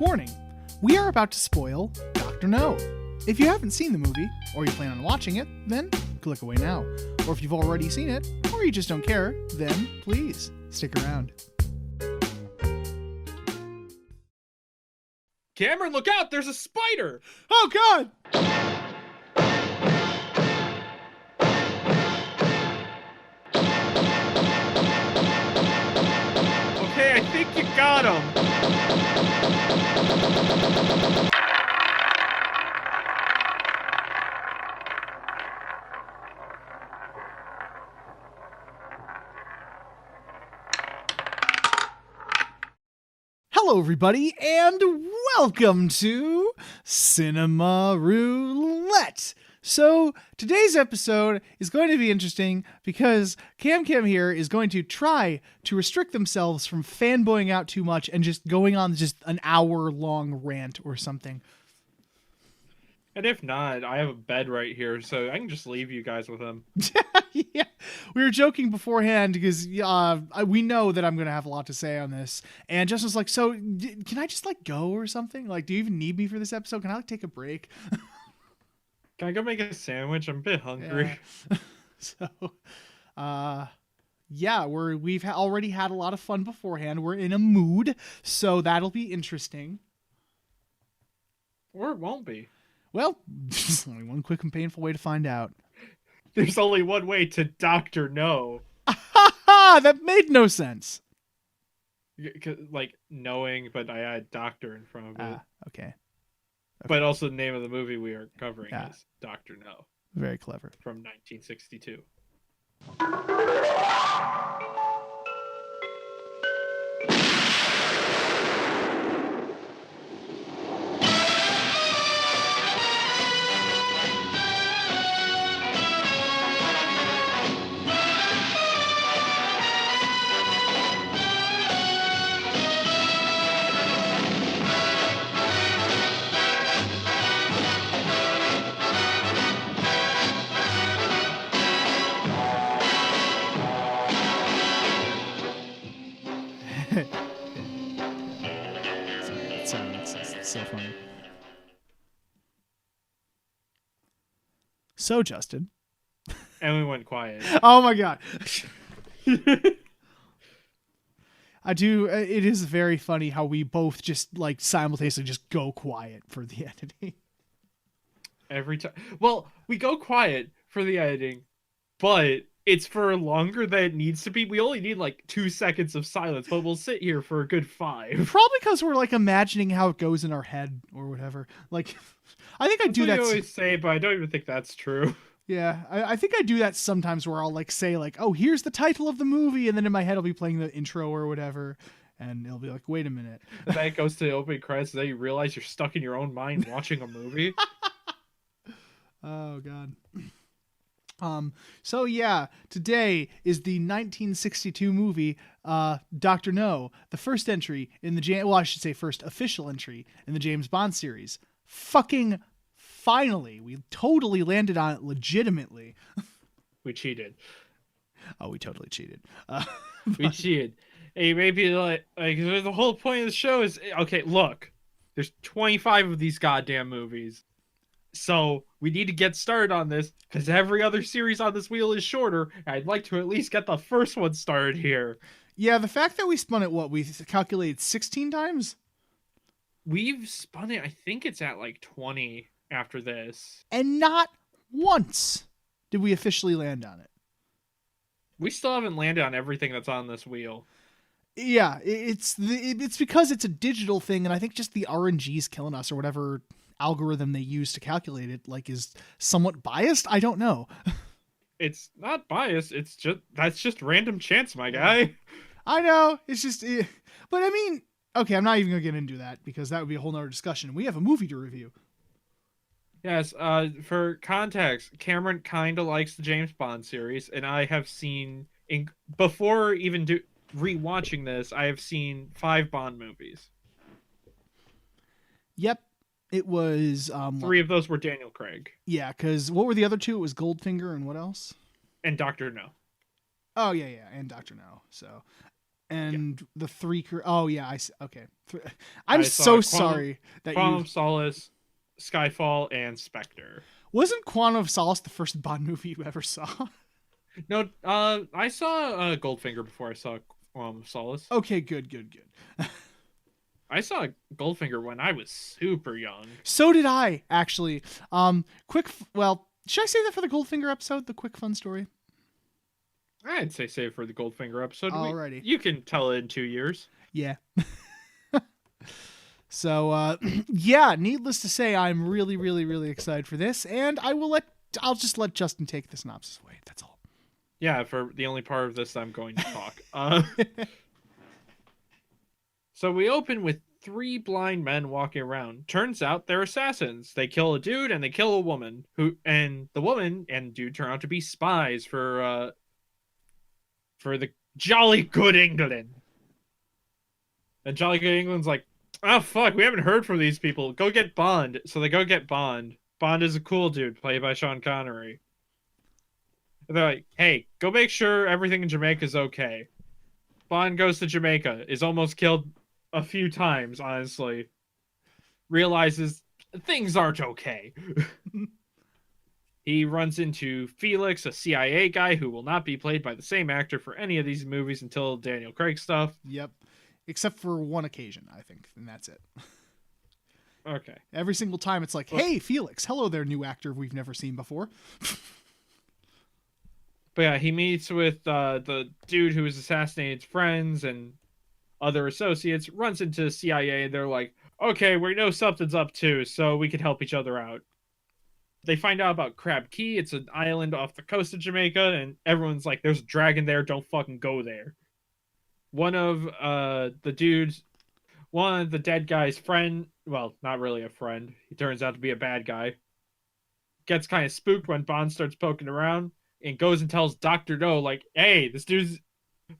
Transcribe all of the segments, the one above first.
Warning, we are about to spoil Dr. No. If you haven't seen the movie, or you plan on watching it, then click away now. Or if you've already seen it, or you just don't care, then please stick around. Cameron, look out! There's a spider! Oh God! Okay, I think you got him. Hello, everybody, and welcome to Cinema Roulette. So, today's episode is going to be interesting because CamCam here is going to try to restrict themselves from fanboying out too much and just going on just an hour-long rant or something. And if not, I have a bed right here, so I can just leave you guys with him. Yeah, we were joking beforehand because we know that I'm going to have a lot to say on this. And Justin's like, so can I just go or something? Like, do you even need me for this episode? Can I take a break? Can I go make a sandwich? I'm a bit hungry. Yeah. So, yeah, we've already had a lot of fun beforehand. We're in a mood, so that'll be interesting. Or it won't be. Well, there's only one quick and painful way to find out. There's only one way to Dr. No. That made no sense. Like, knowing, but I had doctor in front of it. Okay. But also the name of the movie we are covering is Dr. No. Very clever. From 1962. Sorry, it's so funny. So, Justin. And we went quiet. Oh my God. I do. It is very funny how we both just simultaneously just go quiet for the editing. Every time. Well, we go quiet for the editing, but it's for longer than it needs to be. We only need 2 seconds of silence, but we'll sit here for a good 5. Probably because we're imagining how it goes in our head or whatever. I think I do that. You always say, but I don't even think that's true. Yeah, I think I do that sometimes where I'll say oh, here's the title of the movie, and then in my head I'll be playing the intro or whatever, and it'll be wait a minute. And then it goes to the opening credits, and then you realize you're stuck in your own mind watching a movie. Oh God. So yeah, today is the 1962 movie, Dr. No, the first entry in the first official entry in the James Bond series. Fucking finally, we totally landed on it legitimately. We cheated. Oh, we totally cheated. We cheated. Hey, maybe the whole point of the show is, okay, look, there's 25 of these goddamn movies. So we need to get started on this because every other series on this wheel is shorter. I'd like to at least get the first one started here. Yeah, the fact that we spun it, we calculated 16 times? We've spun it, I think it's at 20 after this. And not once did we officially land on it. We still haven't landed on everything that's on this wheel. Yeah, it's because it's a digital thing, and I think just the RNG is killing us or whatever algorithm they use to calculate it is somewhat biased. I don't know. It's not biased. That's just random chance, my guy. I know. It's just, but I mean, okay, I'm not even gonna get into that because that would be a whole nother discussion. We have a movie to review. Yes. For context, Cameron kind of likes the James Bond series, and I have seen before even rewatching this, I have seen 5 Bond movies. Yep. It was 3 of those were Daniel Craig. Yeah, because what were the other 2? It was Goldfinger and what else? And Dr. No. Oh yeah, and Dr. No. So and the three. Oh yeah, okay. I'm I so saw sorry that Quantum you Solace, Skyfall, and Spectre. wasn't Quantum of Solace the first Bond movie you ever saw? No, I saw Goldfinger before I saw Solace. Okay, good. I saw Goldfinger when I was super young. So did I, actually. Well, should I say that for the Goldfinger episode? The quick fun story? I'd say save for the Goldfinger episode. Alrighty. You can tell it in 2 years. Yeah. So, yeah, needless to say, I'm really, really, really excited for this, and I'll just let Justin take the synopsis away. That's all. Yeah, for the only part of this I'm going to talk. So we open with 3 blind men walking around. Turns out they're assassins. They kill a dude and they kill a woman. And the woman and dude turn out to be spies for the Jolly Good England. And Jolly Good England's like, oh fuck, we haven't heard from these people. Go get Bond. So they go get Bond. Bond is a cool dude, played by Sean Connery. And they're like, hey, go make sure everything in Jamaica is okay. Bond goes to Jamaica, is almost killed a few times, honestly. Realizes things aren't okay. He runs into Felix, a CIA guy who will not be played by the same actor for any of these movies until Daniel Craig stuff. Yep. Except for one occasion, I think, and that's it. Okay. Every single time it's like, hey, Felix, hello there, new actor we've never seen before. But yeah, he meets with the dude who was assassinated friends and other associates, runs into the CIA, and they're like, okay, we know something's up too, so we can help each other out. They find out about Crab Key. It's an island off the coast of Jamaica, and everyone's like, there's a dragon there, don't fucking go there. One of the dead guy's friend, well, not really a friend, he turns out to be a bad guy, gets kind of spooked when Bond starts poking around, and goes and tells Dr. No, like, hey, this dude's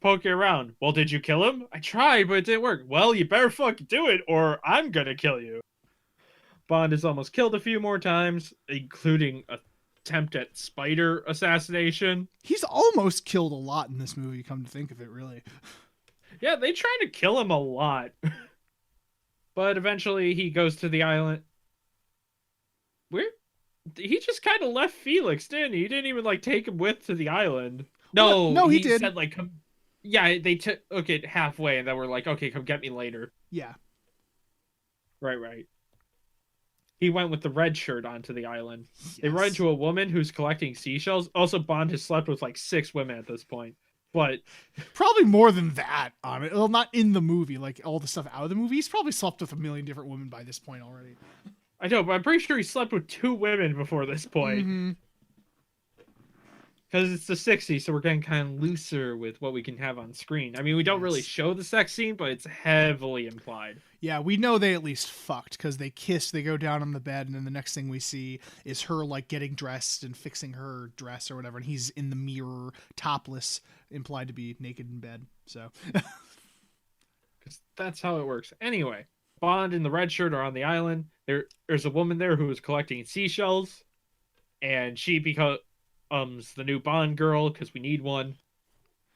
poking around. Well, did you kill him? I tried, but it didn't work. Well, you better fucking do it, or I'm gonna kill you. Bond is almost killed a few more times, including attempt at spider assassination. He's almost killed a lot in this movie, come to think of it, really. Yeah, they try to kill him a lot. But eventually he goes to the island. He just kind of left Felix, didn't he? He didn't even like take him with to the island. No, he did. Said like, come. Yeah, they took it halfway, and then we're like, okay, come get me later. Yeah. Right. He went with the red shirt onto the island. Yes. They run into a woman who's collecting seashells. Also, Bond has slept with like 6 women at this point. But probably more than that on it. Well, not in the movie, like all the stuff out of the movie. He's probably slept with a million different women by this point already. I know, but I'm pretty sure he slept with 2 women before this point. Because it's the 60s, so we're getting kind of looser with what we can have on screen. I mean, we don't really show the sex scene, but it's heavily implied. Yeah, we know they at least fucked, because they kiss, they go down on the bed, and then the next thing we see is her, like, getting dressed and fixing her dress or whatever, and he's in the mirror, topless, implied to be naked in bed, so. Because that's how it works. Anyway, Bond and the red shirt are on the island. There's a woman there who is collecting seashells, and she becomes the new Bond girl, because we need one.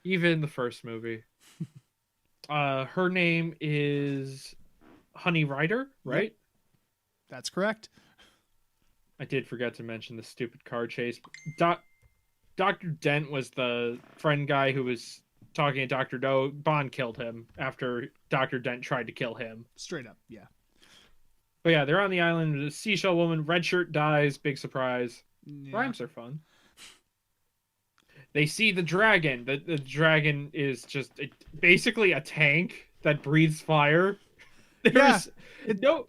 Even the first movie. Her name is Honey Rider, right? Yep. That's correct. I did forget to mention the stupid car chase. Dr. Dent was the friend guy who was talking to Dr. No. Bond killed him after Dr. Dent tried to kill him. Straight up, yeah. But yeah, they're on the island. The seashell woman, red shirt dies. Big surprise. Yeah. Rhymes are fun. They see the dragon. The dragon is just basically a tank that breathes fire. There's no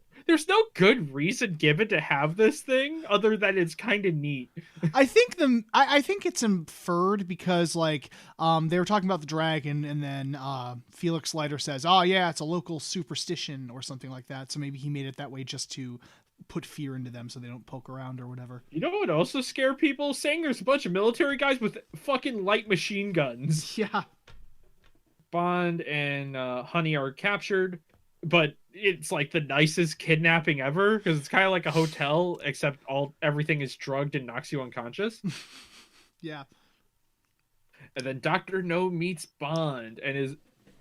good reason given to have this thing other than it's kind of neat. I think I think it's inferred because like they were talking about the dragon, and then Felix Leiter says, "Oh yeah, it's a local superstition or something like that." So maybe he made it that way just to put fear into them so they don't poke around or whatever. You know what would also scare people? Saying there's a bunch of military guys with fucking light machine guns. Yeah. Bond and Honey are captured, but it's like the nicest kidnapping ever because it's kind of like a hotel except everything is drugged and knocks you unconscious. Yeah. And then Dr. No meets Bond and is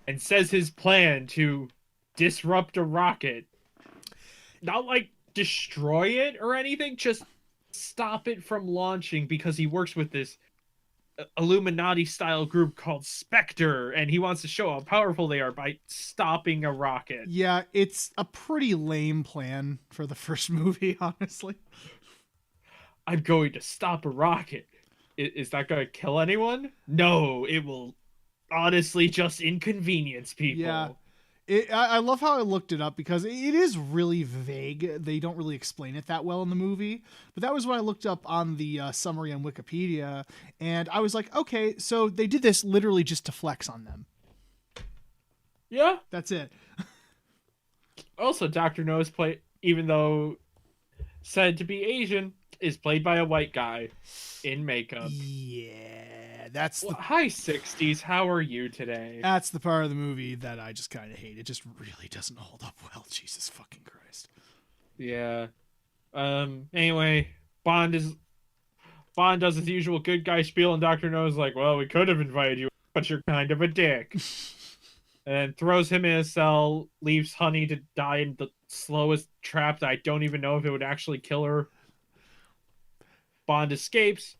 and says his plan to disrupt a rocket. Not like destroy it or anything, just stop it from launching because he works with this Illuminati style group called Spectre, and he wants to show how powerful they are by stopping a rocket. Yeah, it's a pretty lame plan for the first movie, honestly. I'm going to stop a rocket. Is that going to kill anyone? No, it will honestly just inconvenience people. Yeah. I love how I looked it up because it is really vague. They don't really explain it that well in the movie. But that was what I looked up on the summary on Wikipedia. And I was like, okay, so they did this literally just to flex on them. Yeah. That's it. Also, Dr. No's play, even though said to be Asian, is played by a white guy in makeup. Yeah, that's well, hi 60s. How are you today? That's the part of the movie that I just kind of hate. It just really doesn't hold up well. Jesus fucking Christ. Yeah. Anyway, Bond does his usual good guy spiel, and Dr. No's like, well, we could have invited you, but you're kind of a dick. And throws him in a cell, leaves Honey to die in the slowest trap that I don't even know if it would actually kill her. Bond escapes,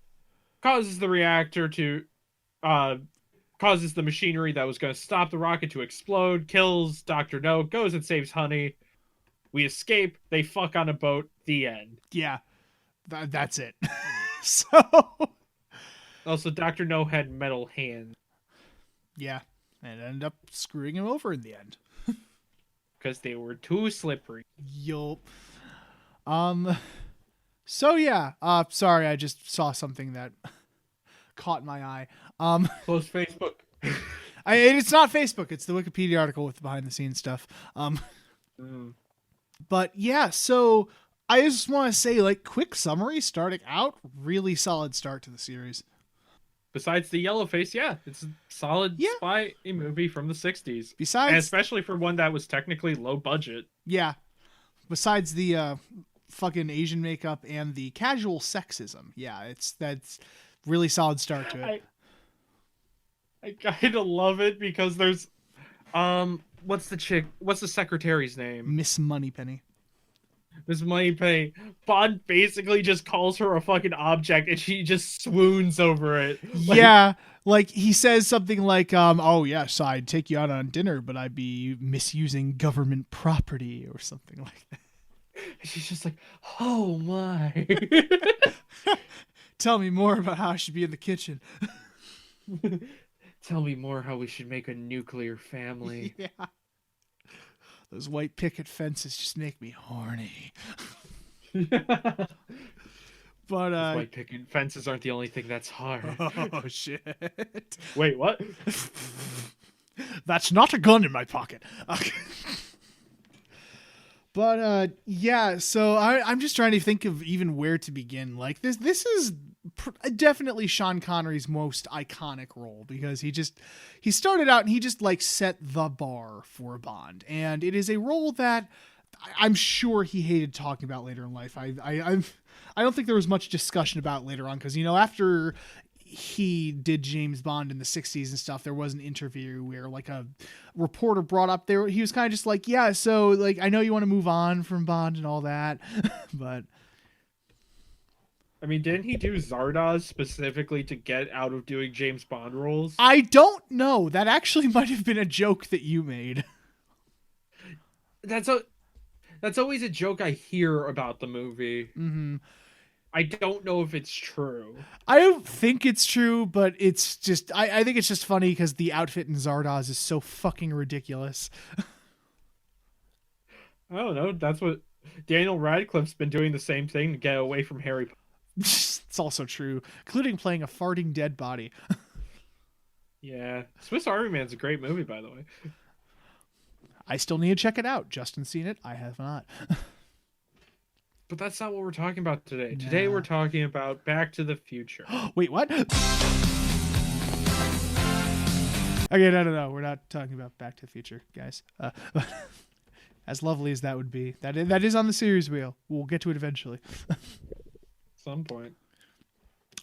causes the machinery that was going to stop the rocket to explode, kills Dr. No, goes and saves Honey. We escape, they fuck on a boat, the end. Yeah, that's it. So... Also, Dr. No had metal hands. Yeah, and ended up screwing him over in the end. Because they were too slippery. Yup. So yeah, sorry, I just saw something that caught my eye. Close Facebook. It's not Facebook, it's the Wikipedia article with the behind the scenes stuff. But yeah, so I just want to say, like, quick summary starting out, really solid start to the series. Besides the yellow face, yeah, it's a solid spy movie from the 60s. And especially for one that was technically low budget. Yeah. Besides the fucking Asian makeup and the casual sexism. Yeah, that's really solid start to it. I kind of love it because there's what's the secretary's name? Miss Moneypenny. Miss Moneypenny. Bond basically just calls her a fucking object and she just swoons over it. Yeah, like he says something like, oh yes, I'd take you out on dinner, but I'd be misusing government property or something like that. And she's just like, oh my. Tell me more about how I should be in the kitchen. Tell me more how we should make a nuclear family. Yeah. Those white picket fences just make me horny. But those white picket fences aren't the only thing that's hard. Oh shit. Wait, what? That's not a gun in my pocket. Okay. But yeah, so I'm just trying to think of even where to begin. Like this is definitely Sean Connery's most iconic role because he started out and he just like set the bar for Bond, and it is a role that I'm sure he hated talking about later in life. I don't think there was much discussion about later on because, you know, after he did James Bond in the 60s and stuff, there was an interview where like a reporter brought up there, he was kind of just like, yeah, so like, I know you want to move on from Bond and all that, but I mean, didn't he do Zardoz specifically to get out of doing James Bond roles? I don't know. That actually might have been a joke that you made. That's always a joke I hear about the movie. Mm-hmm. I don't know if it's true. I don't think it's true, but it's just, I think it's just funny because the outfit in Zardoz is so fucking ridiculous. I don't know. That's what Daniel Radcliffe's been doing, the same thing to get away from Harry Potter. It's also true, including playing a farting dead body. Yeah. Swiss Army Man's a great movie, by the way. I still need to check it out. Justin's seen it. I have not. But that's not what we're talking about today. Nah. Today we're talking about Back to the Future. Wait, what? Okay, no. We're not talking about Back to the Future, guys. As lovely as that would be, that is on the series wheel. We'll get to it eventually. Some point.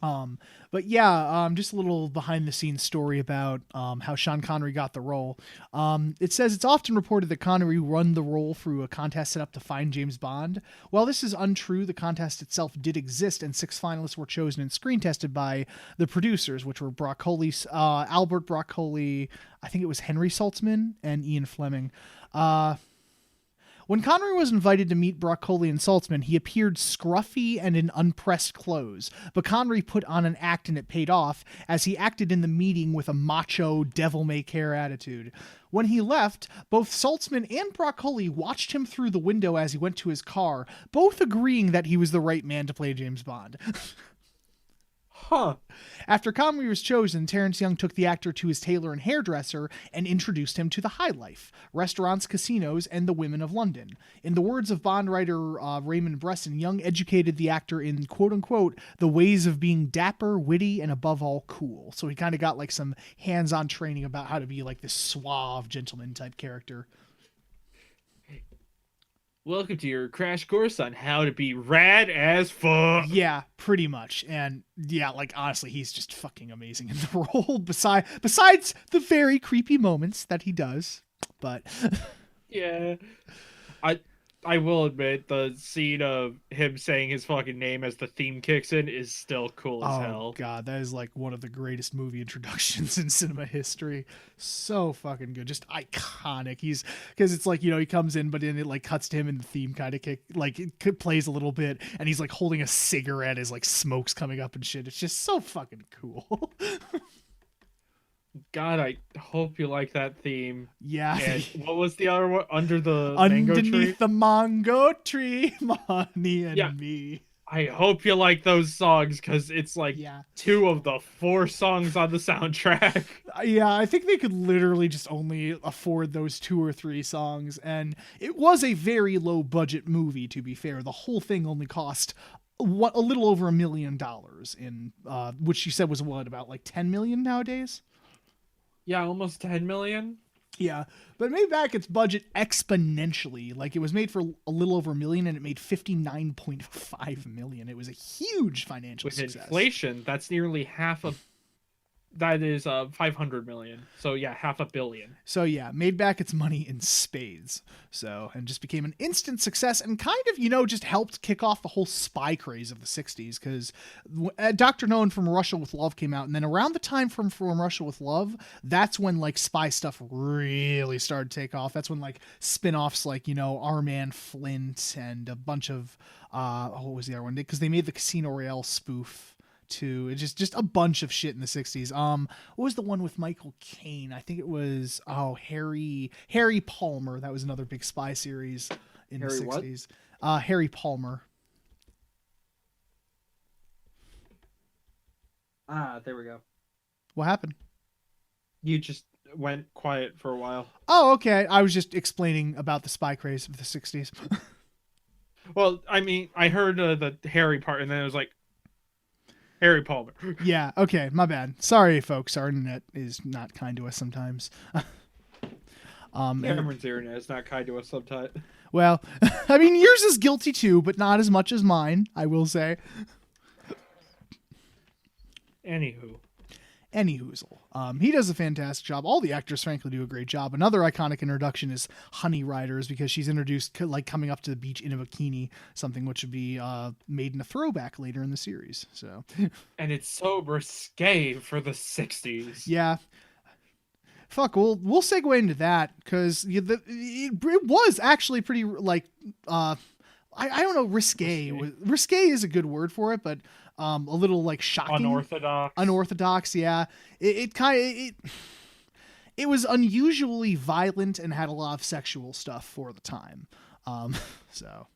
But yeah, just a little behind the scenes story about how Sean Connery got the role. It says it's often reported that Connery won the role through a contest set up to find James Bond. While this is untrue, the contest itself did exist, and 6 finalists were chosen and screen tested by the producers, which were Albert Broccoli, I think it was Henry Saltzman, and Ian Fleming. When Connery was invited to meet Broccoli and Saltzman, he appeared scruffy and in unpressed clothes, but Connery put on an act and it paid off, as he acted in the meeting with a macho, devil-may-care attitude. When he left, both Saltzman and Broccoli watched him through the window as he went to his car, both agreeing that he was the right man to play James Bond. Huh. After Connery was chosen, Terrence Young took the actor to his tailor and hairdresser and introduced him to the high life, restaurants, casinos, and the women of London. In the words of Bond writer Raymond Bresson, Young educated the actor in quote-unquote the ways of being dapper, witty, and above all cool. So he kind of got like some hands-on training about how to be like this suave gentleman type character. Welcome to your crash course on how to be rad as fuck. Yeah, pretty much. And yeah, like honestly, he's just fucking amazing in the role. Besides the very creepy moments that he does, but yeah, I will admit the scene of him saying his fucking name as the theme kicks in is still cool as hell. Oh god, that is like one of the greatest movie introductions in cinema history. So fucking good, just iconic. He's because it's like, you know, he comes in, but then it like cuts to him and the theme kind of it plays a little bit, and he's like holding a cigarette as like smoke's coming up and shit. It's just so fucking cool. God, I hope you like that theme. Yeah. And what was the other one? Underneath the mango tree, Money and Me. I hope you like those songs, because it's like 2 of the 4 songs on the soundtrack. Yeah, I think they could literally just only afford those 2 or 3 songs, and it was a very low budget movie, to be fair. The whole thing only cost a little over $1 million, in which she said was about like 10 million nowadays. Yeah, almost 10 million. Yeah, but it made back its budget exponentially. Like, it was made for a little over $1 million, and it made $59.5 million. It was a huge financial success. With inflation, that's nearly half of... That is 500 million. So yeah, $500 million. So yeah, made back its money in spades. So, and just became an instant success, and kind of, you know, just helped kick off the whole spy craze of the 60s, because Dr. No from Russia with Love came out, and then around the time from Russia with Love, that's when like spy stuff really started to take off. That's when like spin-offs like, you know, Our Man Flint and a bunch of what was the other one? Because they made the Casino Royale spoof too. It's just a bunch of shit in the 60s. What was the one with Michael Caine? I think it was Harry Palmer. That was another big spy series in the 60s. Harry Palmer. There we go. What happened? You just went quiet for a while. Oh, okay. I was just explaining about the spy craze of the 60s. Well, I mean, I heard the Harry part, and then it was like, Harry Palmer. Yeah, okay, my bad. Sorry, folks. Our internet is not kind to us sometimes. Cameron's internet is not kind to us sometimes. Well, I mean, yours is guilty too, but not as much as mine, I will say. Anyhoozle. He does a fantastic job. All the actors, frankly, do a great job. Another iconic introduction is Honey Riders, because she's introduced like coming up to the beach in a bikini, something which would be made in a throwback later in the series. So, and it's so risque for the 60s. Yeah. Fuck, we'll segue into that, because it was actually pretty like I don't know, risque. Risque is a good word for it, but a little like shocking, unorthodox. Yeah, it was unusually violent and had a lot of sexual stuff for the time. So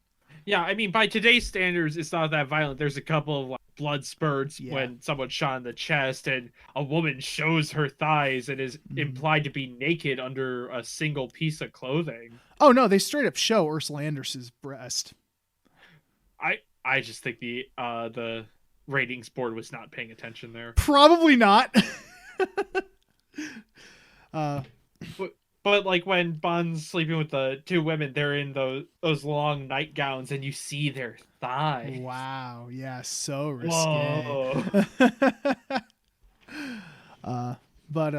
yeah, I mean, by today's standards, it's not that violent. There's a couple of like blood spurts when someone's shot in the chest, and a woman shows her thighs and is implied to be naked under a single piece of clothing. Oh no, they straight up show Ursula Anders's breast. I just think the ratings board was not paying attention there. Probably not. But But like when Bond's sleeping with the two women, they're in those long nightgowns, and you see their thighs. Wow. Yeah. So risque. Whoa. But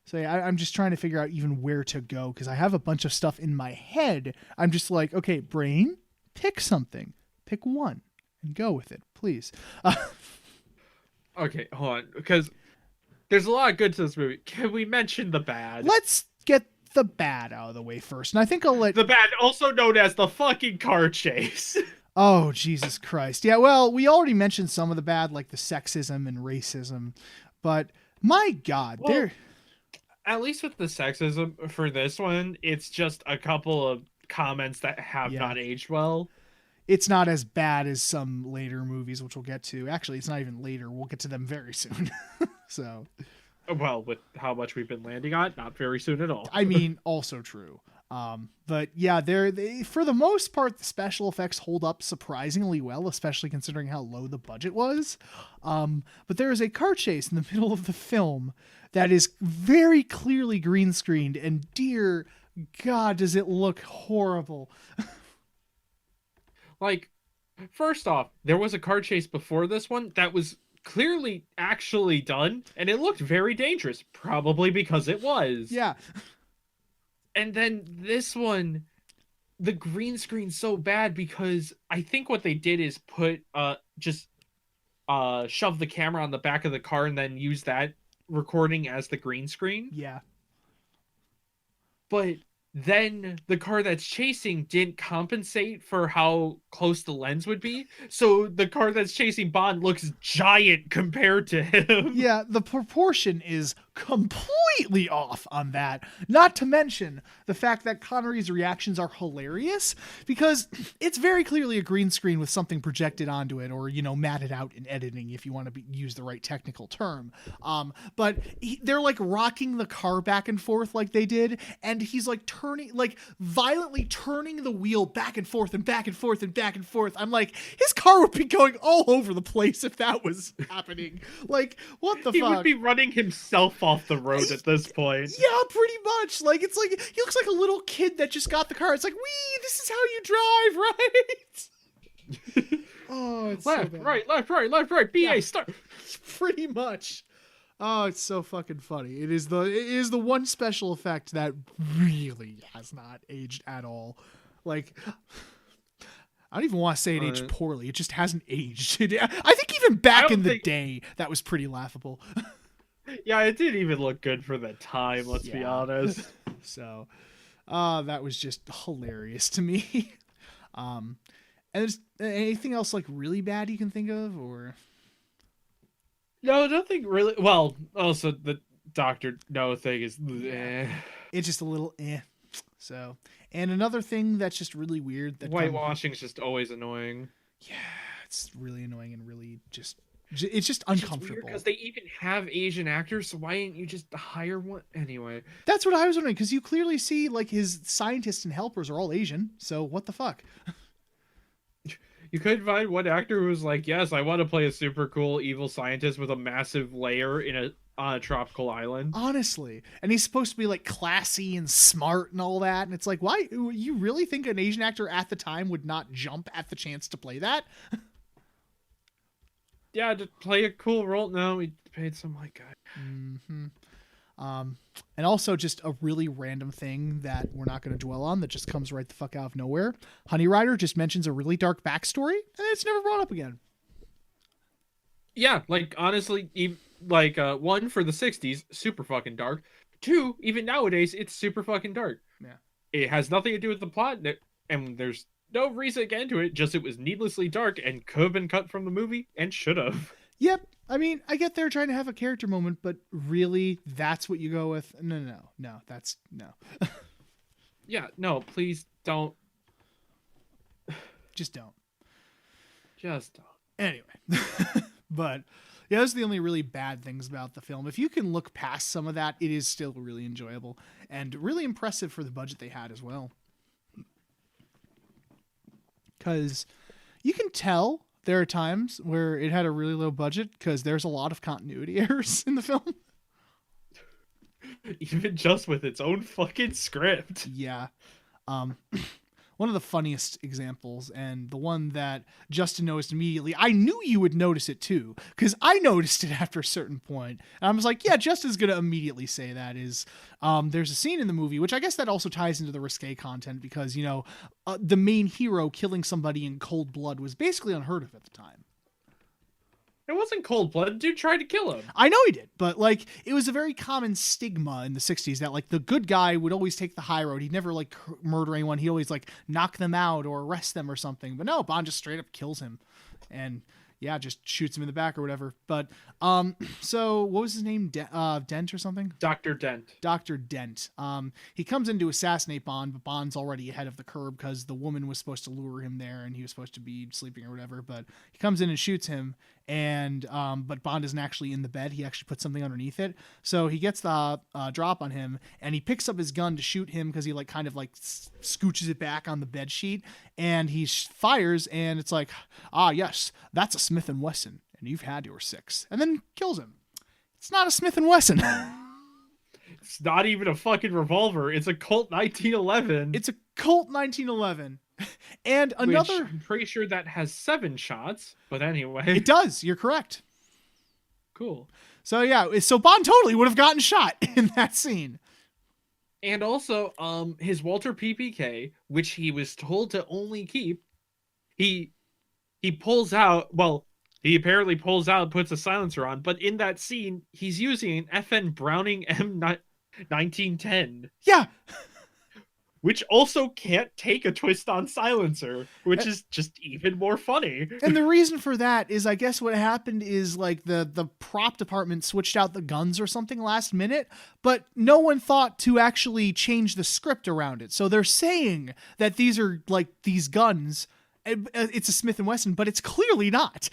so yeah, I'm just trying to figure out even where to go because I have a bunch of stuff in my head. I'm just like, okay, brain, pick something, pick one, and go with it, please. Okay, hold on, because there's a lot of good to this movie. Can we mention the bad? Let's get the bad out of the way first, and I think I'll let The bad, also known as the fucking car chase. Oh, Jesus Christ. Yeah, well, we already mentioned some of the bad, like the sexism and racism, but my God, Well, they're at least with the sexism for this one, it's just a couple of comments that have Yeah. not aged well. it's not as bad as some later movies, which we'll get to. Actually, it's not even later. We'll get to them very soon. So, Well, with how much we've been landing on, not very soon at all. I mean, also true. But yeah, they for the most part, the special effects hold up surprisingly well, especially considering how low the budget was. But there is a car chase in the middle of the film that is very clearly green screened, and dear God, does it look horrible. Like, first off, there was a car chase before this one that was clearly actually done, and it looked very dangerous, probably because it was. Yeah. And then this one, the green screen's so bad because I think what they did is put just shove the camera on the back of the car and then use that recording as the green screen. Yeah. But then the car that's chasing didn't compensate for how close the lens would be. So the car that's chasing Bond looks giant compared to him. Yeah, the proportion is completely off on that. Not to mention the fact that Connery's reactions are hilarious because it's very clearly a green screen with something projected onto it, or matted out in editing if you want to use the right technical term. But they're like rocking the car back and forth like they did, and he's like violently turning the wheel back and forth and back and forth and back and forth. I'm like, his car would be going all over the place if that was happening. Like, what the He fuck? would be running himself off the road at this point. Yeah, pretty much. Like, it's like he looks like a little kid that just got the car. It's like, wee, this is how you drive, right? Oh, it's Left, so bad. right, left, right, left, right. BA, Yeah. start. Pretty much. Oh, it's so fucking funny. It is the one special effect that really has not aged at all. Like, I don't even want to say it aged poorly. It just hasn't aged. I think even back in the day, that was pretty laughable. Yeah, it didn't even look good for the time, let's be honest. So, that was just hilarious to me. And there's anything else like really bad you can think of, or? No, nothing really. Well, also the Dr. No thing is It's just a little So, and another thing that's just really weird that whitewashing is just always annoying. Yeah, it's really annoying and really it's just uncomfortable. Because they even have Asian actors, so why didn't you just hire one anyway? That's what I was wondering, because you clearly see like his scientists and helpers are all Asian. So what the fuck? You could find one actor who's like, yes, I want to play a super cool evil scientist with a massive lair on a tropical island. Honestly. And he's supposed to be like classy and smart and all that. And it's like, why? You really think an Asian actor at the time would not jump at the chance to play that? Yeah, to play a cool role. No, we paid some white guy. Mm-hmm. And also just a really random thing that we're not going to dwell on that just comes right the fuck out of nowhere. Honey Rider just mentions a really dark backstory, and it's never brought up again. Yeah, like honestly, one for the 60s, super fucking dark. Two, even nowadays, it's super fucking dark. Yeah. It has nothing to do with the plot, and there's no reason to get into it, just it was needlessly dark and could have been cut from the movie and should have. Yep. I mean, I get they're trying to have a character moment, but really, that's what you go with? No. That's no. Yeah, no, please don't. Just don't. Just don't. Anyway. But yeah, those are the only really bad things about the film. If you can look past some of that, it is still really enjoyable and really impressive for the budget they had as well. Because you can tell there are times where it had a really low budget because there's a lot of continuity errors in the film. Even just with its own fucking script. Yeah. Um, one of the funniest examples, and the one that Justin noticed immediately. I knew you would notice it too, because I noticed it after a certain point. And I was like, yeah, Justin's going to immediately say that is, there's a scene in the movie, which I guess that also ties into the risque content because, the main hero killing somebody in cold blood was basically unheard of at the time. It wasn't cold blood. Dude tried to kill him. I know he did, but it was a very common stigma in the 60s that the good guy would always take the high road. He'd never murder anyone. He always knock them out or arrest them or something. But no, Bond just straight up kills him. And yeah, just shoots him in the back or whatever. But so what was his name? Dent or something? Dr. Dent. Dr. Dent. He comes in to assassinate Bond, but Bond's already ahead of the curb because the woman was supposed to lure him there and he was supposed to be sleeping or whatever. But he comes in and shoots him, and but Bond isn't actually in the bed. He actually puts something underneath it. So he gets the drop on him, and he picks up his gun to shoot him because he scooches it back on the bed sheet, and he fires, and it's yes, that's a Smith & Wesson, and you've had your 6, and then kills him. It's not a Smith & Wesson. It's not even a fucking revolver. It's a Colt 1911. It's a Colt 1911. And another... Which I'm pretty sure that has 7 shots, but anyway. It does. You're correct. Cool. So yeah, so Bond totally would have gotten shot in that scene. And also, his Walter PPK, which he was told to only keep, he pulls out, well, he apparently pulls out and puts a silencer on, but in that scene, he's using an FN Browning M1910. Yeah. Which also can't take a twist-on silencer, which is just even more funny. And the reason for that is, I guess what happened is the prop department switched out the guns or something last minute, but no one thought to actually change the script around it. So they're saying that these are these guns. It's a Smith & Wesson, but it's clearly not.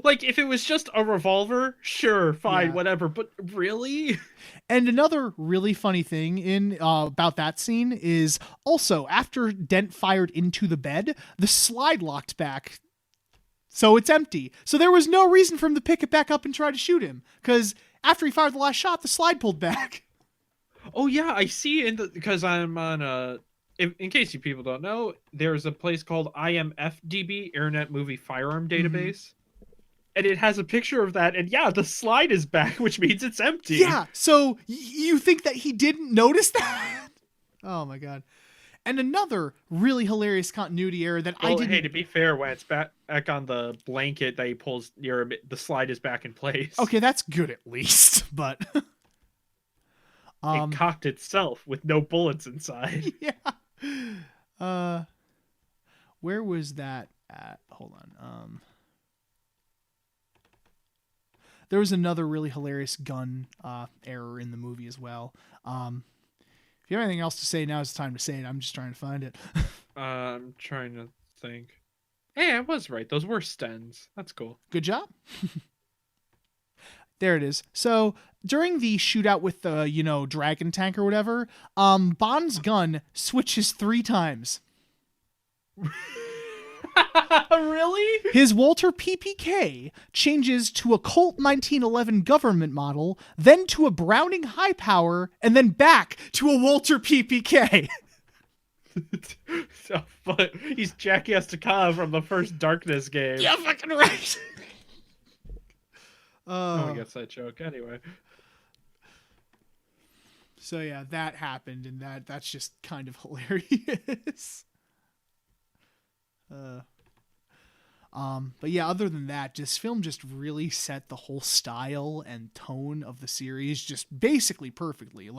If it was just a revolver, sure, fine, Yeah. whatever, but really? And another really funny thing in about that scene is also after Dent fired into the bed, the slide locked back. So it's empty. So there was no reason for him to pick it back up and try to shoot him, because after he fired the last shot, the slide pulled back. Oh yeah, I see because I'm on in case you people don't know, there's a place called IMFDB, Internet Movie Firearm Database. And it has a picture of that, and yeah, the slide is back, which means it's empty. Yeah, so you think that he didn't notice that? Oh my god. And another really hilarious continuity error that I didn't... Hey, to be fair, when it's back on the blanket that he pulls near him, the slide is back in place. Okay, that's good at least, but... It cocked itself with no bullets inside. Yeah. Where was that at? Hold on. There was another really hilarious gun error in the movie as well. If you have anything else to say, now is the time to say it. I'm just trying to find it. I'm trying to think. Hey, I was right. Those were Stens. That's cool. Good job. There it is. So during the shootout with the, dragon tank or whatever, Bond's gun switches 3 times. Really? His Walter PPK changes to a Colt 1911 government model, then to a Browning high power, and then back to a Walter PPK. So fun. He's Jackie Estacada from the first Darkness game. Yeah, fucking right. No one gets that joke anyway. So yeah, that happened, and that's just kind of hilarious. But yeah, other than that, this film just really set the whole style and tone of the series just basically perfectly.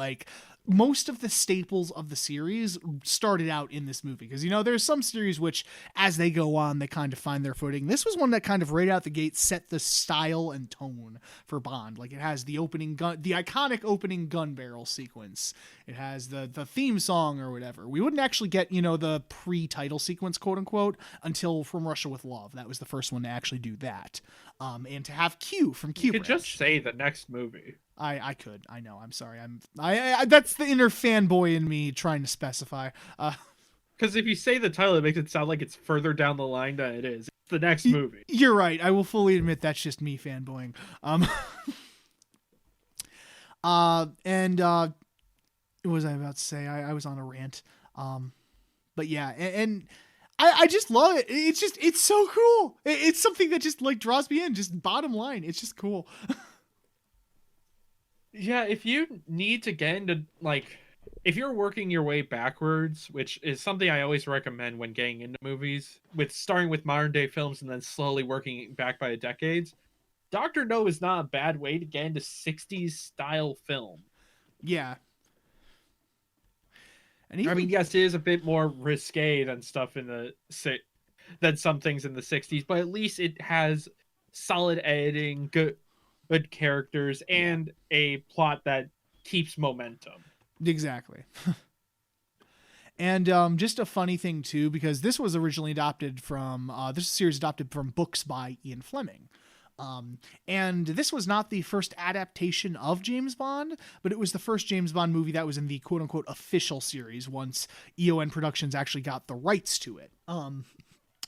Most of the staples of the series started out in this movie. Because, there's some series which, as they go on, they kind of find their footing. This was one that kind of right out the gate set the style and tone for Bond. It has the iconic opening gun barrel sequence. It has the theme song or whatever. We wouldn't actually get, the pre-title sequence, quote unquote, until From Russia with Love. That was the first one to actually do that. And to have Q from Q. You could just say the next movie. I could. I know. I'm sorry. I that's the inner fanboy in me trying to specify. Because if you say the title, it makes it sound like it's further down the line than it is. the next movie. You're right. I will fully admit that's just me fanboying. What was I about to say? I was on a rant. But yeah, and I just love it. It's so cool. It's something that just like draws me in. Just bottom line, it's just cool. Yeah, if you need to get into like, if you're working your way backwards, which is something I always recommend when getting into movies, with starting with modern day films and then slowly working back by the decades, Dr. No is not a bad way to get into 60s style film. Yeah. And I mean, yes, it is a bit more risque than stuff in the than some things in the 60s, but at least it has solid editing, good characters, and a plot that keeps momentum. Exactly. And just a funny thing too, because this was originally adopted from this series adopted from books by Ian Fleming. And this was not the first adaptation of James Bond, but it was the first James Bond movie that was in the quote unquote official series once EON Productions actually got the rights to it.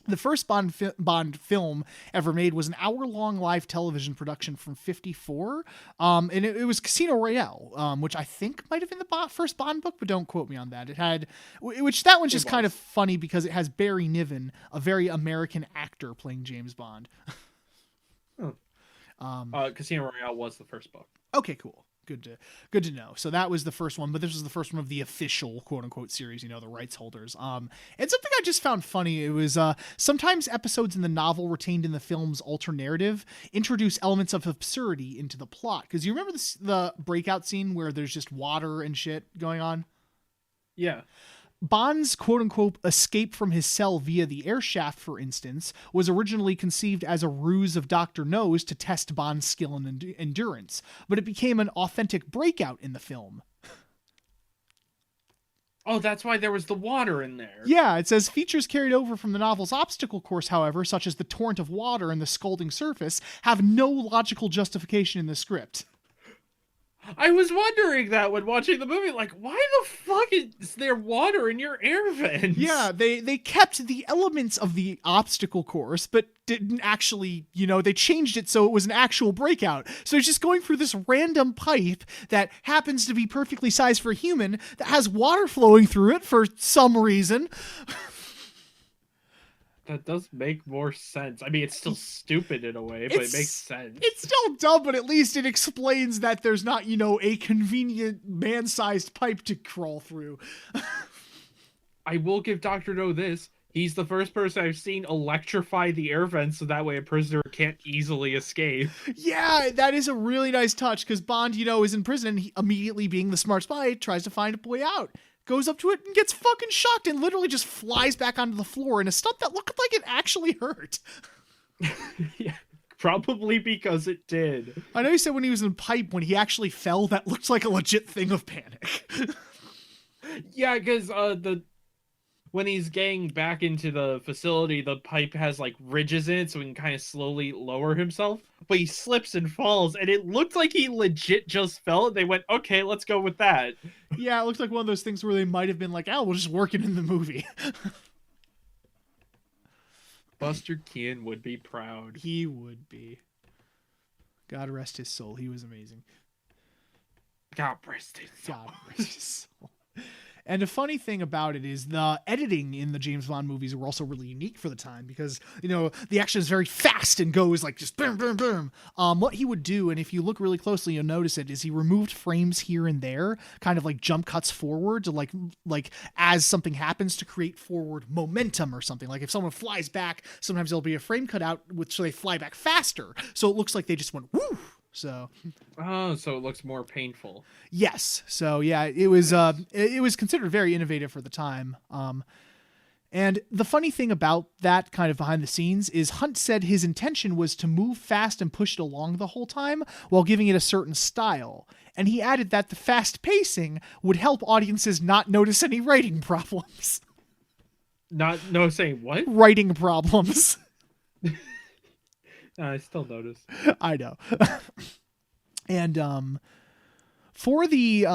The first Bond film ever made was an hour-long live television production from '54, and it was Casino Royale, which I think might have been the first Bond book, but don't quote me on that. It had, which that one's just kind of funny because it has Barry Niven, a very American actor, playing James Bond. Casino Royale was the first book. Okay, cool. Good to know. So that was the first one, but this was the first one of the official quote unquote series, the rights holders. And something I just found funny, it was sometimes episodes in the novel retained in the film's alter narrative introduce elements of absurdity into the plot. Because you remember the breakout scene where there's just water and shit going on? Yeah. Bond's quote-unquote escape from his cell via the air shaft, for instance, was originally conceived as a ruse of Dr. No's to test Bond's skill and endurance, but it became an authentic breakout in the film. Oh, that's why there was the water in there. Yeah, it says features carried over from the novel's obstacle course, however, such as the torrent of water and the scalding surface, have no logical justification in the script. I was wondering that when watching the movie, like, why the fuck is there water in your air vents? Yeah, they kept the elements of the obstacle course, but didn't actually, they changed it so it was an actual breakout. So it's just going through this random pipe that happens to be perfectly sized for a human that has water flowing through it for some reason. That does make more sense. I mean, it's still stupid in a way, but it makes sense. It's still dumb, but at least it explains that there's not, a convenient man-sized pipe to crawl through. I will give Dr. No this. He's the first person I've seen electrify the air vents so that way a prisoner can't easily escape. Yeah, that is a really nice touch, because Bond, is in prison, and he, immediately being the smart spy, tries to find a way out. Goes up to it and gets fucking shocked and literally just flies back onto the floor in a stunt that looked like it actually hurt. Yeah, probably because it did. I know you said when he was in pipe, when he actually fell, that looked like a legit thing of panic. Yeah, because when he's getting back into the facility, the pipe has like ridges in it so he can kind of slowly lower himself. But he slips and falls, and it looked like he legit just fell. And they went, okay, let's go with that. Yeah, it looked like one of those things where they might have been like, we'll just work it in the movie. Buster Keaton would be proud. He would be. God rest his soul. He was amazing. God rest his soul. God rest his soul. And a funny thing about it is the editing in the James Bond movies were also really unique for the time because, the action is very fast and goes like just boom, boom, boom. What he would do, and if you look really closely, you'll notice it, is he removed frames here and there, kind of like jump cuts forward to like as something happens to create forward momentum or something. Like if someone flies back, sometimes there'll be a frame cut out so they fly back faster. So it looks like they just went woo. So it looks more painful. Yes. So yeah, it was considered very innovative for the time. And the funny thing about that kind of behind the scenes is Hunt said his intention was to move fast and push it along the whole time while giving it a certain style. And he added that the fast pacing would help audiences not notice any writing problems. Not noticing what? Writing problems. I still notice. I know. And for the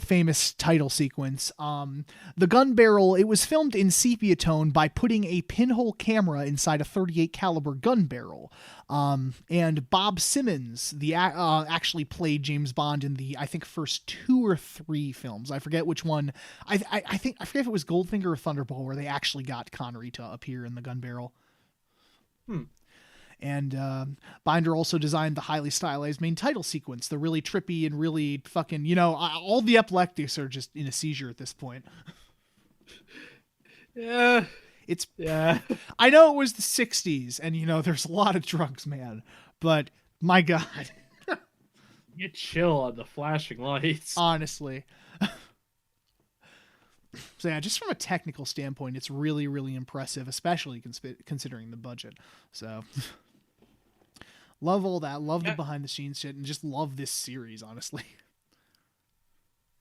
famous title sequence, the gun barrel, it was filmed in sepia tone by putting a pinhole camera inside a .38 caliber gun barrel. And Bob Simmons, actually played James Bond in the, I think, first 2 or 3 films. I forget which one. I forget if it was Goldfinger or Thunderball where they actually got Connery to appear in the gun barrel. And Binder also designed the highly stylized main title sequence, the really trippy and really fucking, all the epileptics are just in a seizure at this point. Yeah. I know it was the 60s and, there's a lot of drugs, man, but my God. You chill on the flashing lights. Honestly. So yeah, just from a technical standpoint, it's really, really impressive, especially considering the budget. So love all that. Love the behind the scenes shit, and just love this series, honestly.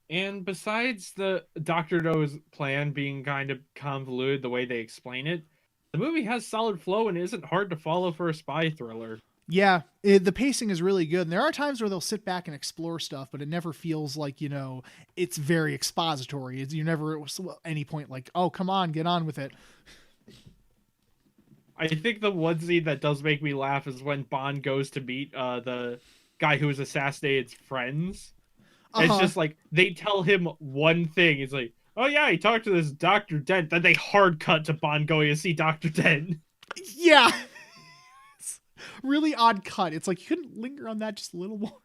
And besides the Dr. No's plan being kind of convoluted the way they explain it, the movie has solid flow and isn't hard to follow for a spy thriller. Yeah, the pacing is really good. And there are times where they'll sit back and explore stuff, but it never feels like, it's very expository. You're never at any point like, oh, come on, get on with it. I think the one scene that does make me laugh is when Bond goes to meet the guy who was assassinated's friends. Uh-huh. It's just like, they tell him one thing. It's like, oh yeah, he talked to this Dr. Dent. Then they hard cut to Bond going to see Dr. Dent. Yeah. Really odd cut. It's like you couldn't linger on that just a little more.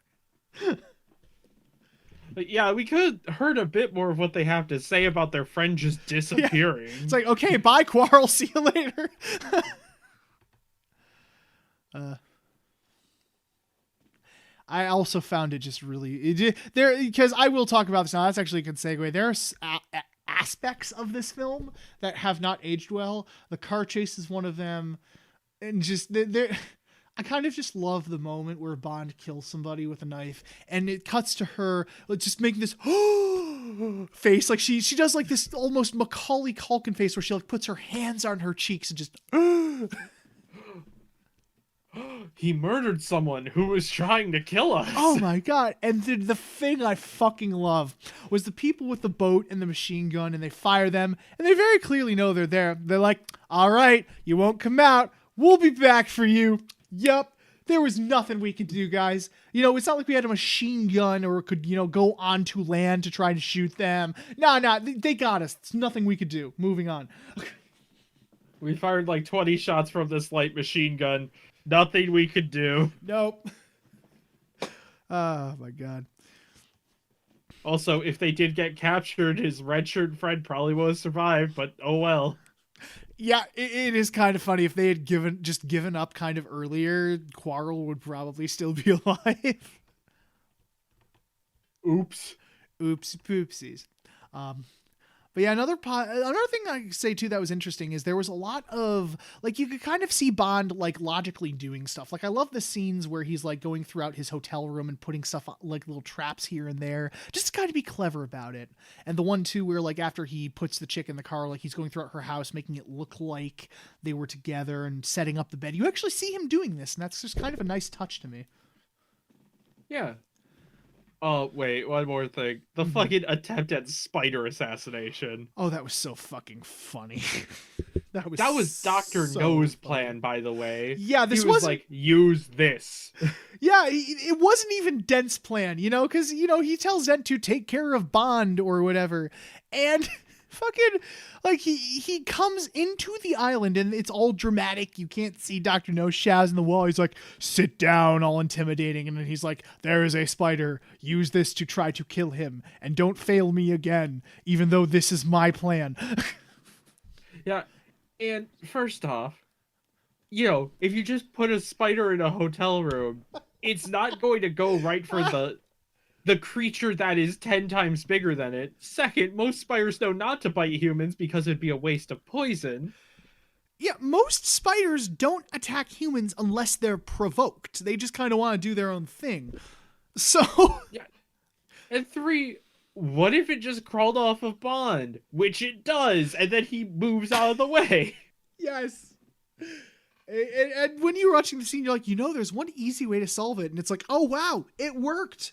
But yeah, we could have heard a bit more of what they have to say about their friend just disappearing. Yeah. It's like, okay, bye, Quarrel. See you later. I also found it just really there, because I will talk about this now. That's actually a good segue. There's aspects of this film that have not aged well. The car chase is one of them, and just there. I kind of just love the moment where Bond kills somebody with a knife and it cuts to her just making this face. Like she does like this almost Macaulay Culkin face where she like puts her hands on her cheeks and just he murdered someone who was trying to kill us. Oh my God. And the thing I fucking love was the people with the boat and the machine gun, and they fire them and they very clearly know they're there. They're like, all right, you won't come out. We'll be back for you. Yup. There was nothing we could do, guys. It's not like we had a machine gun or could, go onto land to try to shoot them. Nah, they got us. It's nothing we could do. Moving on. We fired like 20 shots from this light machine gun. Nothing we could do. Nope. Oh, my God. Also, if they did get captured, his red shirt friend probably would have survived, but oh well. Yeah, it is kind of funny. If they had given up kind of earlier, Quarrel would probably still be alive. Oops. Poopsies. But yeah, another thing I could say too that was interesting is there was a lot of, like, you could kind of see Bond like logically doing stuff. Like, I love the scenes where he's like going throughout his hotel room and putting stuff like little traps here and there, just to kind of be clever about it. And the one too where like after he puts the chick in the car, like he's going throughout her house, making it look like they were together and setting up the bed. You actually see him doing this, and that's just kind of a nice touch to me. Yeah. Oh, wait, one more thing. The fucking attempt at spider assassination. Oh, that was so fucking funny. That was Dr. No's plan, by the way. Yeah, this was like, use this. Yeah, it wasn't even Dent's plan, because, he tells Dent to take care of Bond or whatever. And fucking, like, he comes into the island and it's all dramatic. You can't see Dr. No Shaz in the wall. He's like, sit down, all intimidating. And then he's like, there is a spider. Use this to try to kill him. And don't fail me again, even though this is my plan. Yeah, and first off, if you just put a spider in a hotel room, it's not going to go right for the creature that is 10 times bigger than it. Second, most spiders know not to bite humans because it'd be a waste of poison. Yeah, most spiders don't attack humans unless they're provoked. They just kind of want to do their own thing. So... Yeah. And 3, what if it just crawled off of Bond? Which it does, and then he moves out of the way. Yes. And when you're watching the scene, you're like, there's one easy way to solve it. And it's like, oh, wow, it worked.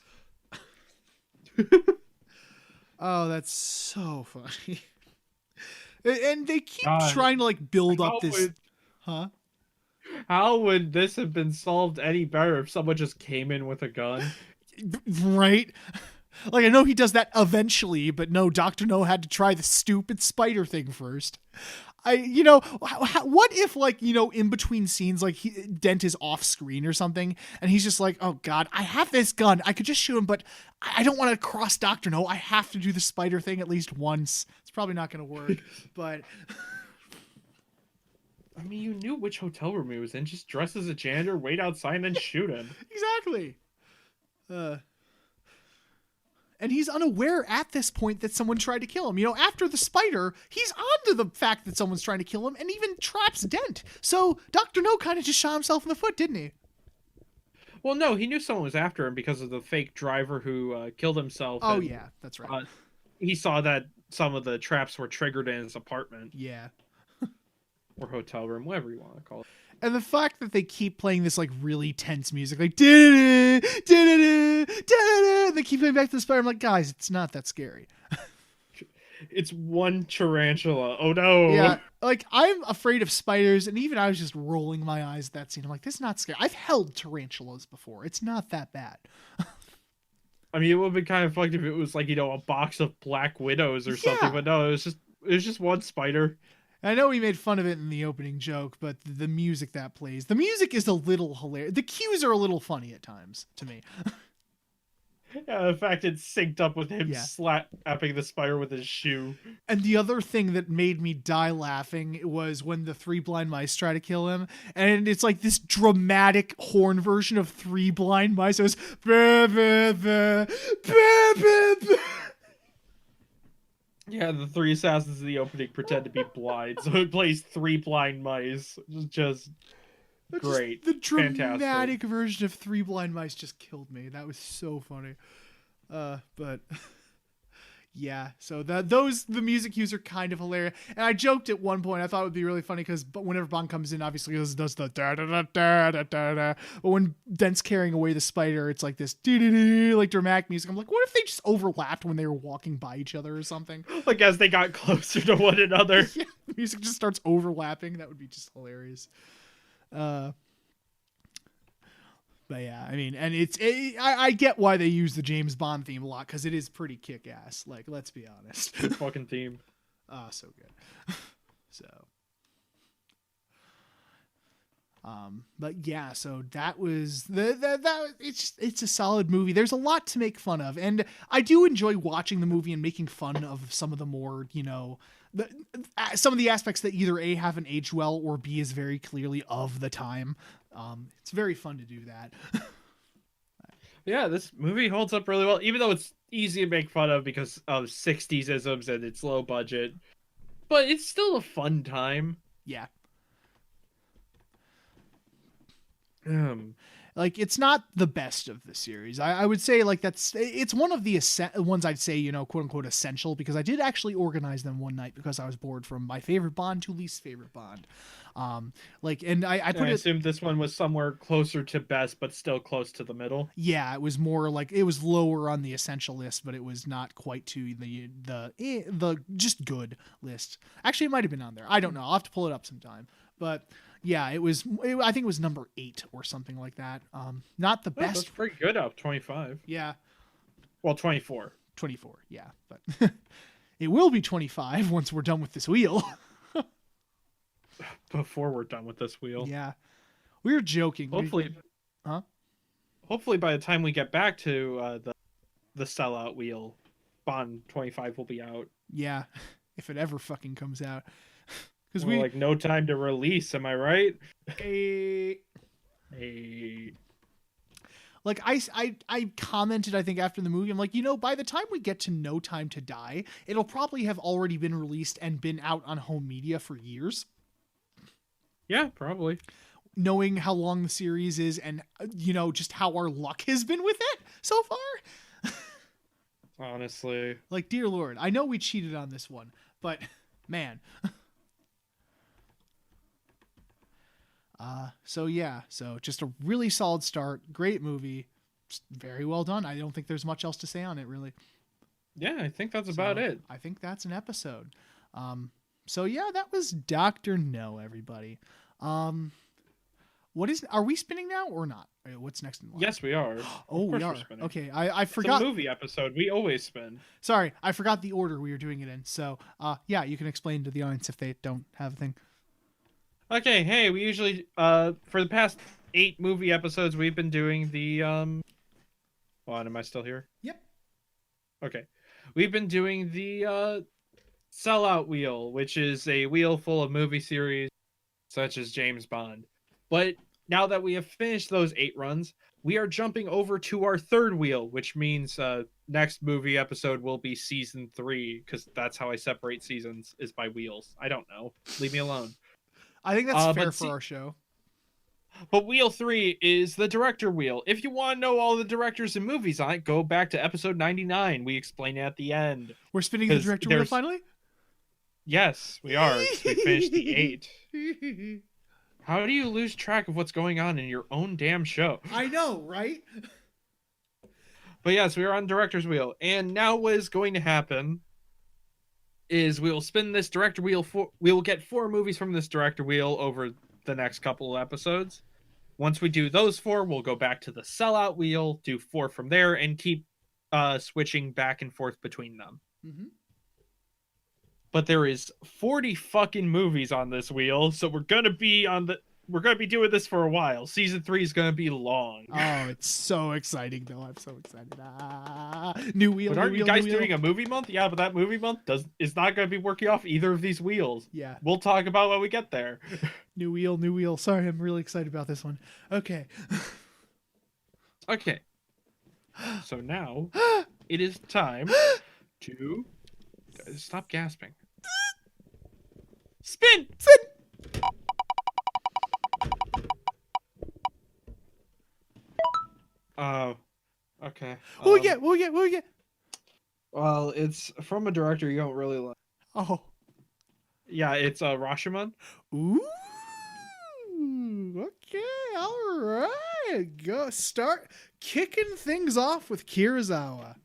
Oh, that's so funny. And they keep God, trying to like build up how this, would huh? how would this have been solved any better if someone just came in with a gun? Right? Like I know he does that eventually, but no, Doctor No had to try the stupid spider thing first. What if like in between scenes, like Dent is off screen or something, and he's just like, oh god, I have this gun, I could just shoot him, but I don't want to cross Doctor No. I have to do the spider thing at least once. It's probably not going to work, but I mean, you knew which hotel room he was in. Just dress as a janitor, wait outside, and then shoot him. exactly. And he's unaware at this point that someone tried to kill him. After the spider, he's onto the fact that someone's trying to kill him and even traps Dent. So Dr. No kind of just shot himself in the foot, didn't he? Well, no, he knew someone was after him because of the fake driver who killed himself. Oh, and, yeah, that's right. he saw that some of the traps were triggered in his apartment. Yeah. Or hotel room, whatever you want to call it. And the fact that they keep playing this like really tense music, like da da da da, they keep going back to the spider. I'm like, guys, it's not that scary. It's one tarantula. Oh no. Yeah, like I'm afraid of spiders, and even I was just rolling my eyes at that scene. I'm like, this is not scary. I've held tarantulas before. It's not that bad. I mean, it would have been kind of fucked if it was like a box of black widows or something. But no, it was just one spider. I know we made fun of it in the opening joke, but the music that plays, the music is a little hilarious. The cues are a little funny at times to me. Yeah, the fact it's synced up with him slapping the spider with his shoe. And the other thing that made me die laughing was when the three blind mice try to kill him, and it's like this dramatic horn version of Three Blind Mice. It was bah, bah, bah, bah, bah, bah. Yeah, the three assassins in the opening pretend to be blind, so it plays Three Blind Mice. Just great. The dramatic fantastic version of Three Blind Mice just killed me. That was so funny. But yeah, so the music cues are kind of hilarious. And I joked at one point, I thought it would be really funny because whenever Bond comes in, obviously he does the da da da da da da da. But when Dent's carrying away the spider, it's like this like dramatic music. I'm like, what if they just overlapped when they were walking by each other or something? Like as they got closer to one another. Yeah, the music just starts overlapping. That would be just hilarious. But yeah, I mean, and I get why they use the James Bond theme a lot because it is pretty kick-ass. Like, let's be honest. Good fucking theme. So good. So, but yeah, so that was it's a solid movie. There's a lot to make fun of, and I do enjoy watching the movie and making fun of some of the more, some of the aspects that either A, haven't aged well, or B, is very clearly of the time. It's very fun to do that. Yeah, this movie holds up really well, even though it's easy to make fun of because of 60s isms and it's low budget. But it's still a fun time. Yeah. Like, it's not the best of the series. I would say, like, it's one of the ones I'd say, quote unquote, essential, because I did actually organize them one night because I was bored from my favorite Bond to least favorite Bond. And I assumed this one was somewhere closer to best, but still close to the middle. Yeah, it was more like, it was lower on the essential list, but it was not quite to the just good list. Actually, it might have been on there. I don't know. I'll have to pull it up sometime. But yeah, I think it was number 8 or something like that. Not the best. That's pretty good up 25. Yeah. Well, 24. 24, yeah. But it will be 25 once we're done with this wheel. Before we're done with this wheel. Yeah. We were joking. Hopefully. Huh? Hopefully by the time we get back to the sellout wheel, Bond 25 will be out. Yeah. If it ever fucking comes out. Because like no time to release, am I right? Like I commented, I think, after the movie, I'm like, by the time we get to No Time to Die, it'll probably have already been released and been out on home media for years. Yeah, probably. Knowing how long the series is and, just how our luck has been with it so far. Honestly. Like, dear Lord, I know we cheated on this one, but man. So just a really solid start. Great movie. very well done. I don't think there's much else to say on it, really. Yeah, I think that's about it. I think that's an episode. So yeah, that was Dr. No, everybody. Are we spinning now or not? What's next in line? Yes, we are. Oh, we are. Okay, I forgot. It's a movie episode. We always spin. Sorry, I forgot the order we were doing it in. So, yeah, you can explain to the audience if they don't have a thing. Okay, hey, we usually, for the past 8 movie episodes, we've been doing the, Hold on, am I still here? Yep. Okay. We've been doing the, Sellout Wheel, which is a wheel full of movie series, such as James Bond. But now that we have finished those 8 runs, we are jumping over to our third wheel, which means next movie episode will be season 3, because that's how I separate seasons, is by wheels. I don't know. Leave me alone. I think that's fair for our show. But wheel 3 is the director wheel. If you want to know all the directors and movies on it, go back to episode 99. We explain it at the end. We're spinning the director wheel finally? Yes, we are. We finished the 8. How do you lose track of what's going on in your own damn show? I know, right? But yes, we are on director's wheel. And now what is going to happen is we will spin this director wheel. We will get 4 movies from this director wheel over the next couple of episodes. Once we do those 4, we'll go back to the sellout wheel, do 4 from there, and keep switching back and forth between them. Mm-hmm. But there is 40 fucking movies on this wheel, so we're gonna be doing this for a while. Season 3 is gonna be long. Oh, it's so exciting though. I'm so excited. New wheel. But aren't you guys doing a movie month? Yeah, but that movie month is not gonna be working off either of these wheels. Yeah. We'll talk about when we get there. New wheel. Sorry, I'm really excited about this one. Okay. Okay. So now it is time to stop gasping. Spin! Okay. What we get? Well, it's from a director you don't really like. Oh. Yeah, it's Rashomon. Ooh. Okay, all right. Go start kicking things off with Kurosawa.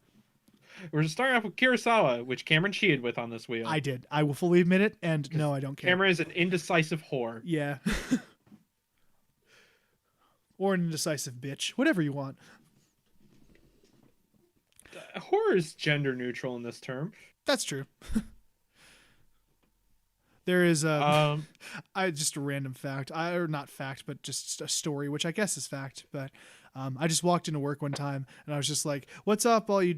We're starting off with Kurosawa, which Cameron cheated with on this wheel. I did. I will fully admit it, and no, I don't care. Cameron is an indecisive whore. Yeah. Or an indecisive bitch. Whatever you want. Horror is gender neutral in this term. That's true. There is just a random fact, or not fact, but just a story, which I guess is fact. But I just walked into work one time and I was just like, "What's up, all you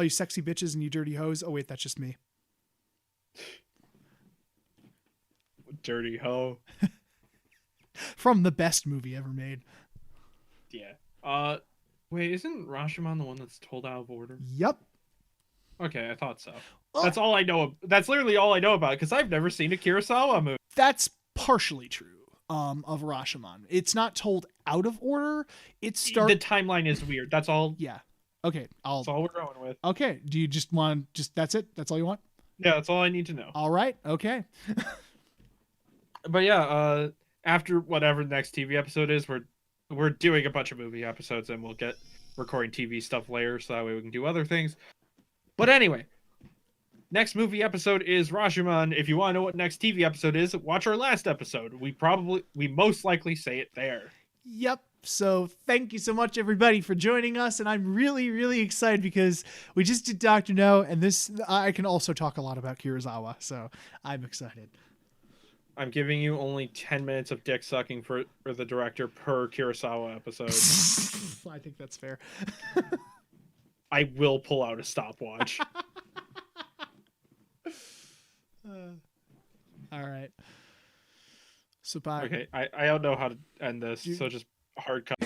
sexy bitches and you dirty hoes?" Oh wait, that's just me. Dirty hoe. From the best movie ever made. Yeah. Wait, isn't Rashomon the one that's told out of order? Yep. Okay, I thought so. That's all I know. That's literally all I know about it, because I've never seen a Kurosawa movie. That's partially true of Rashomon. It's not told out of order. The timeline is weird. That's all. Yeah. Okay. That's all we're going with. Okay. Do you just want that's it? That's all you want? Yeah, that's all I need to know. All right. Okay. But yeah, after whatever the next TV episode is, we're doing a bunch of movie episodes, and we'll get recording TV stuff later, so that way we can do other things. But anyway, next movie episode is Rashomon. If you want to know what next TV episode is, watch our last episode. We most likely say it there. Yep. So thank you so much, everybody, for joining us. And I'm really, really excited because we just did Dr. No, and I can also talk a lot about Kurosawa. So I'm excited. I'm giving you only 10 minutes of dick sucking for the director per Kurosawa episode. I think that's fair. I will pull out a stopwatch. All right. So bye. Okay, I don't know how to end this, so just hard cut.